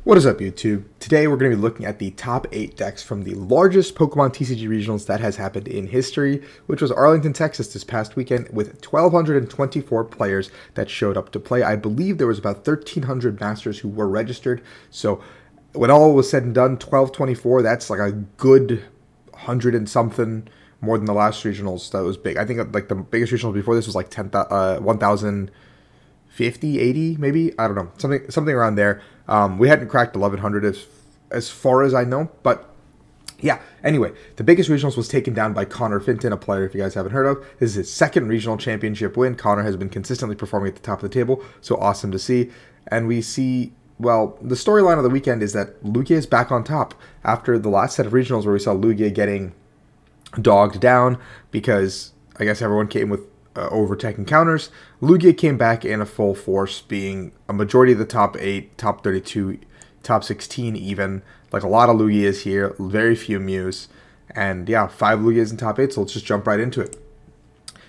What is up, YouTube? Today we're going to be looking at the top 8 decks from the largest Pokemon TCG regionals that has happened in history, which was Arlington, Texas this past weekend with 1,224 players that showed up to play. I believe there was about 1,300 Masters who were registered, so when all was said and done, 1,224, that's like a good 100 and something more than the last regionals. That was big. I think like the biggest regionals before this was like 1,050, 80 maybe? I don't know. Something around there. We hadn't cracked 1,100 as far as I know, but yeah. Anyway, the biggest regionals was taken down by Fenton, a player if you guys haven't heard of. This is his second regional championship win. Connor has been consistently performing at the top of the table, so awesome to see. And we see, well, the storyline of the weekend is that LUGIA is back on top after the last set of regionals where we saw LUGIA getting dogged down because I guess everyone came with overtech encounters. LUGIA came back in a full force, being a majority of the top 8, top 32, top 16 even. Like a lot of LUGIAs here, very few Mews. And yeah, 5 LUGIAs in top 8, so let's just jump right into it.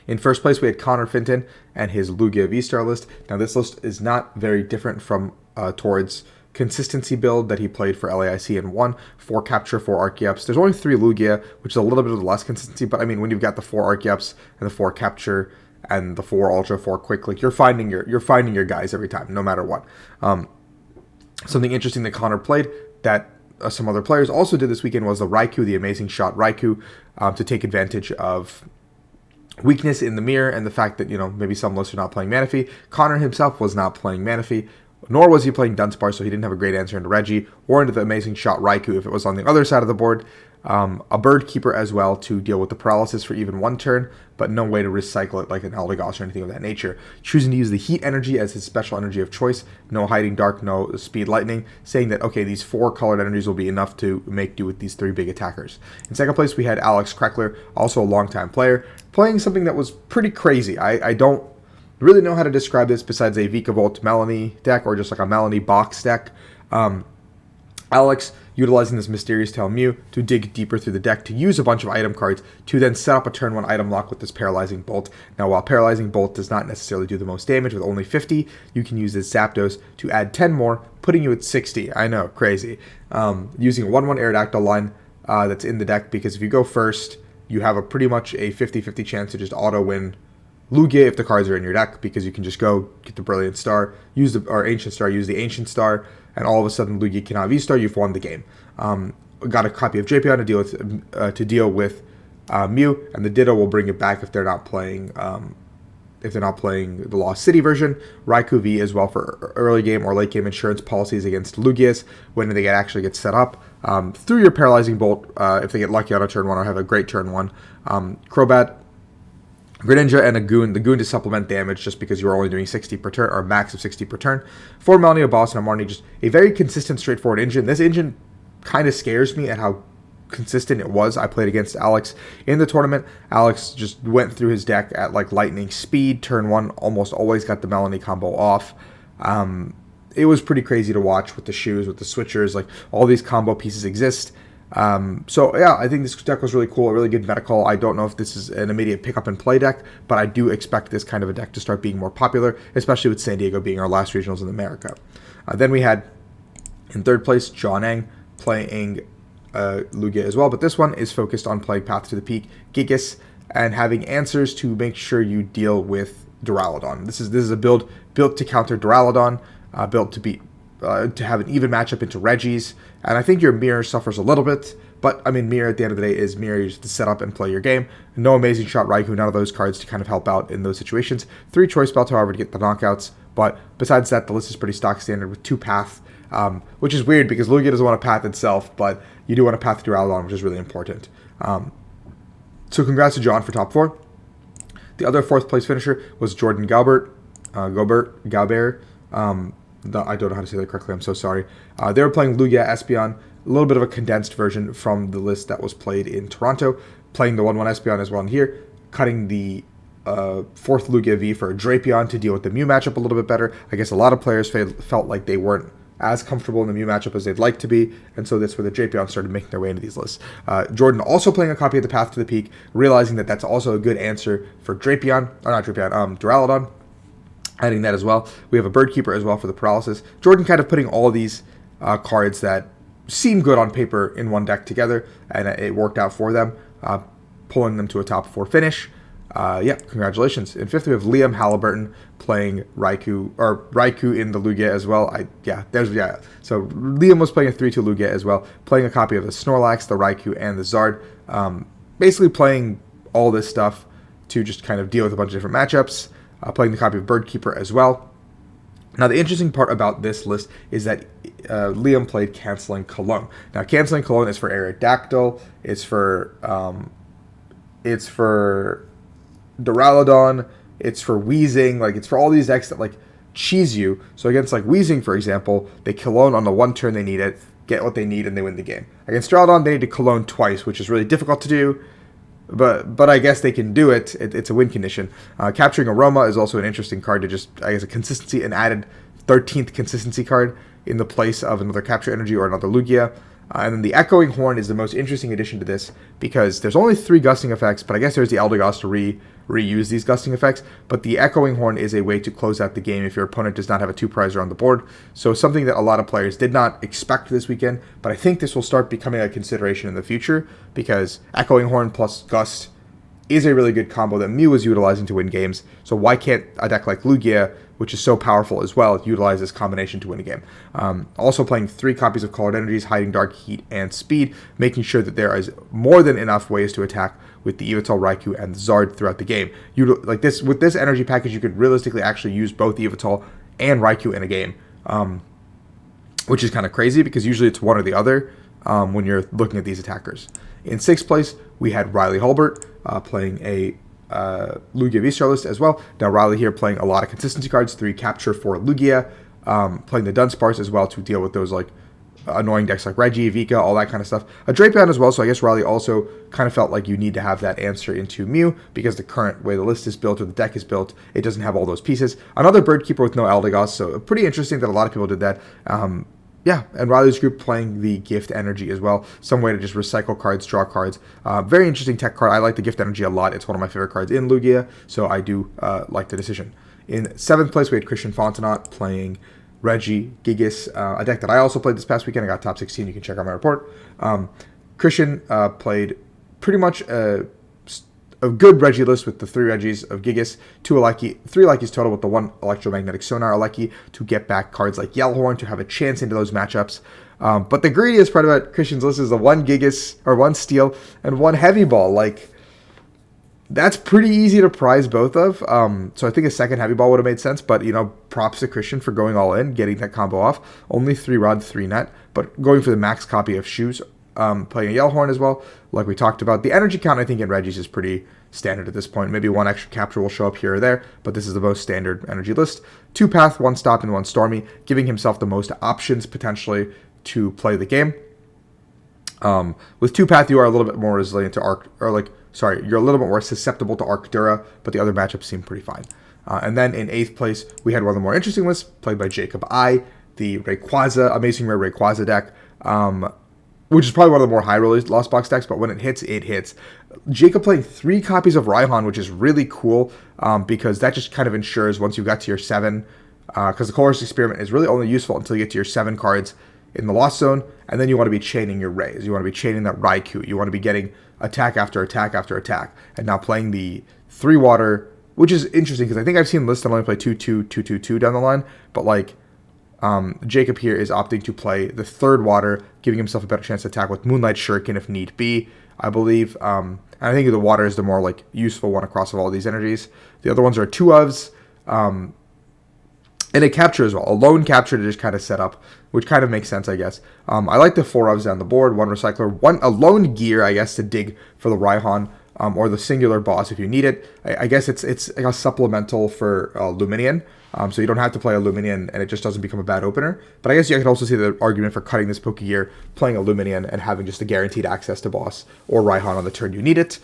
In first place, we had Fenton and his LUGIA V-Star list. Now this list is not very different from towards consistency build that he played for LAIC and won. 4 capture, 4 Archeops. There's only 3 LUGIA, which is a little bit of less consistency, but I mean when you've got the 4 Archeops and the 4 capture and the 4 ultra, 4 quick, like you're finding your guys every time, no matter what. Something interesting that Connor played that some other players also did this weekend was the Raikou, the amazing shot Raikou, to take advantage of weakness in the mirror and the fact that, you know, maybe some lists are not playing Manaphy. Connor himself was not playing Manaphy, nor was he playing Dunsparce, so he didn't have a great answer into Reddy or into the amazing shot Raikou if it was on the other side of the board. A Bird Keeper as well to deal with the paralysis for even 1 turn, but no way to recycle it like an Eldegoss or anything of that nature. Choosing to use the Heat energy as his special energy of choice, no Hiding Dark, no Speed Lightning, saying that, okay, these 4 colored energies will be enough to make do with these 3 big attackers. In second place, we had Crackler, also a longtime player, playing something that was pretty crazy. I don't really know how to describe this besides a Vikavolt Melanie deck or just like a Melanie box deck. Alex utilizing this Mysterious Tail Mew to dig deeper through the deck to use a bunch of item cards to then set up a turn 1 item lock with this Paralyzing Bolt. Now, while Paralyzing Bolt does not necessarily do the most damage with only 50, you can use this Zapdos to add 10 more, putting you at 60. I know, crazy. Using a 1/1 Aerodactyl line that's in the deck, because if you go first, you have a pretty much a 50-50 chance to just auto-win LUGIA if the cards are in your deck, because you can just go get the Brilliant Star, use the Ancient Star, use the Ancient Star, and all of a sudden LUGIA cannot V-Star. You've won the game. Got a copy of Drapion to deal with Mew, and the Ditto will bring it back if they're not playing the Lost City version. Raikou V as well for early game or late game insurance policies against Lugias when they actually get set up. Through your Paralyzing Bolt, if they get lucky on a turn 1 or have a great turn 1. Crobat, Greninja, and a Goon. The Goon to supplement damage just because you are only doing 60 per turn, or max of 60 per turn. For Melanie, a Boss, and a Marnie, just a very consistent, straightforward engine. This engine kind of scares me at how consistent it was. I played against Alex in the tournament. Alex just went through his deck at like lightning speed. Turn 1 almost always got the Melanie combo off. It was pretty crazy to watch with the shoes, with the switchers, like all these combo pieces exist. So yeah, I think this deck was really cool, a really good meta call. I don't know if this is an immediate pick up and play deck, but I do expect this kind of a deck to start being more popular, especially with San Diego being our last regionals in America. Then we had in third place John Ang playing LUGIA as well, but this one is focused on playing Path to the Peak, Gigas, and having answers to make sure you deal with Duraludon. This is a build built to counter Duraludon, built to beat to have an even matchup into Reggie's, and I think your mirror suffers a little bit, but I mean mirror at the end of the day is mirror. You just to set up and play your game. No amazing shot Raikou, none of those cards to kind of help out in those situations. 3 choice belt, however, to get the knockouts, but besides that, the list is pretty stock standard with 2 path, which is weird because Lugia doesn't want to path itself, but you do want to path Duraludon, which is really important. So congrats to John for top 4. The other 4th place finisher was Jordan Galber. I don't know how to say that correctly, I'm so sorry. They were playing LUGIA Espeon, a little bit of a condensed version from the list that was played in Toronto, playing the 1/1 Espeon as well in here, cutting the 4th LUGIA V for a Drapion to deal with the Mew matchup a little bit better. I guess a lot of players felt like they weren't as comfortable in the Mew matchup as they'd like to be, and so that's where the Drapion started making their way into these lists. Jordan also playing a copy of the Path to the Peak, realizing that that's also a good answer for Duraludon. Adding that as well. We have a Bird Keeper as well for the paralysis. Jordan kind of putting all of these cards that seem good on paper in one deck together, and it worked out for them, pulling them to a top 4 finish. Yeah, congratulations. In 5th, we have Liam Halliburton playing Raikou in the LUGIA as well. So Liam was playing a 3-2 LUGIA as well, playing a copy of the Snorlax, the Raikou, and the Zard. Basically playing all this stuff to just kind of deal with a bunch of different matchups, playing the copy of Birdkeeper as well. Now, the interesting part about this list is that Liam played Canceling Cologne. Now, Canceling Cologne is for Aerodactyl, it's for Duraludon, it's for Weezing, like it's for all these decks that like cheese you. So against like Weezing, for example, they Cologne on the one turn they need it, get what they need, and they win the game. Against Duraludon, they need to Cologne twice, which is really difficult to do, but I guess they can do it. It's a win condition. Capturing Aroma is also an interesting card to just, I guess, a consistency, an added 13th consistency card in the place of another Capture Energy or another Lugia. And then the Echoing Horn is the most interesting addition to this because there's only 3 gusting effects, but I guess there's the Eldegoss to reuse these gusting effects. But the Echoing Horn is a way to close out the game if your opponent does not have a 2-prizer on the board. So something that a lot of players did not expect this weekend, but I think this will start becoming a consideration in the future because Echoing Horn plus Gust is a really good combo that Mew is utilizing to win games. So why can't a deck like Lugia, which is so powerful as well, utilize this combination to win a game? Also playing 3 copies of Colored Energies, Hiding Dark, Heat, and Speed, making sure that there is more than enough ways to attack with the Yveltal, Raikou, and Zard throughout the game. Like this, with this energy package, you could realistically actually use both Yveltal and Raikou in a game, which is kind of crazy because usually it's one or the other when you're looking at these attackers. In 6th place, we had Riley Holbert playing a Lugia V-Star list as well. Now Riley here playing a lot of consistency cards, 3 Capture for Lugia, playing the Dunsparce as well to deal with those like annoying decks like Reggie, Vika, all that kind of stuff. A Drapion as well, so I guess Riley also kind of felt like you need to have that answer into Mew because the current way the list is built or the deck is built, it doesn't have all those pieces. Another Birdkeeper with no Eldegoss, so pretty interesting that a lot of people did that. Yeah, and Riley's group playing the Gift Energy as well. Some way to just recycle cards, draw cards. Very interesting tech card. I like the Gift Energy a lot. It's one of my favorite cards in Lugia, so I do like the decision. In 7th place, we had Christian Fontenot playing Reggie, Gigas, a deck that I also played this past weekend. I got top 16. You can check out my report. Christian played pretty much a good Reggie list with the 3 Reggies of Gigas, 3 Lekis total with the 1 Electromagnetic Sonar Lekey to get back cards like Yellowhorn to have a chance into those matchups. But the greediest part about Christian's list is the 1 Gigas, or 1 Steel, and 1 Heavy Ball. Like, that's pretty easy to prize both of. So I think a second Heavy Ball would have made sense, but, you know, props to Christian for going all in, getting that combo off. Only 3 Rod, 3 Net, but going for the max copy of Shoes. Playing a Yellowhorn as well, like we talked about. The energy count, I think, in Reggie's is pretty standard at this point. Maybe 1 extra Capture will show up here or there, but this is the most standard energy list. 2 Path, 1 Stop, and 1 Stormy, giving himself the most options potentially to play the game. With 2 Path, you are a little bit more resilient to you're a little bit more susceptible to Arctura, but the other matchups seem pretty fine. And then in 8th place, we had one of the more interesting lists, played by Jacob I, the Rayquaza, Amazing Rare Rayquaza deck. Which is probably one of the more high-released Lost Box decks, but when it hits, it hits. Jacob playing 3 copies of Raihan, which is really cool, because that just kind of ensures once you got to your 7, because the Colorless Experiment is really only useful until you get to your 7 cards in the Lost Zone, and then you want to be chaining your Rays. You want to be chaining that Raikou. You want to be getting attack after attack after attack. And now playing the 3 water, which is interesting, because I think I've seen lists that only play 2-2, 2-2-2 down the line, but like, Jacob here is opting to play the 3rd water, giving himself a better chance to attack with Moonlight Shuriken if need be, I believe. And I think the water is the more like useful one across of all these energies. The other ones are 2 ofs, and a Capture as well. A lone Capture to just kind of set up, which kind of makes sense, I guess. I like the 4 ofs down the board, 1 Recycler, a lone Gear, I guess, to dig for the Raihan, or the singular boss if you need it. I guess it's like a supplemental for Luminion. So you don't have to play a Luminion, and it just doesn't become a bad opener. But I guess you could also see the argument for cutting this Pokegear, playing a Luminion, and having just a guaranteed access to boss or Raihan on the turn you need it,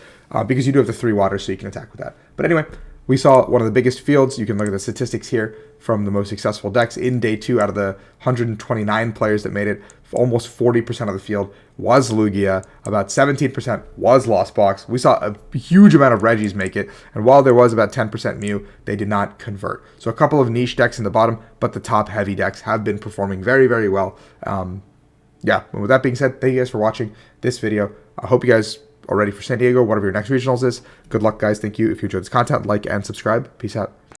because you do have the 3 water, so you can attack with that. But anyway, We saw one of the biggest fields. You can look at the statistics here from the most successful decks in day 2. Out of the 129 players that made it, almost 40% of the field was LUGIA. About 17% was Lost Box. We saw a huge amount of Reggies make it. And while there was about 10% Mew, they did not convert. So a couple of niche decks in the bottom, but the top heavy decks have been performing very, very well. Yeah, and with that being said, thank you guys for watching this video. I hope you guys are ready for San Diego, whatever your next regionals is. Good luck, guys. Thank you. If you enjoyed this content, like and subscribe. Peace out.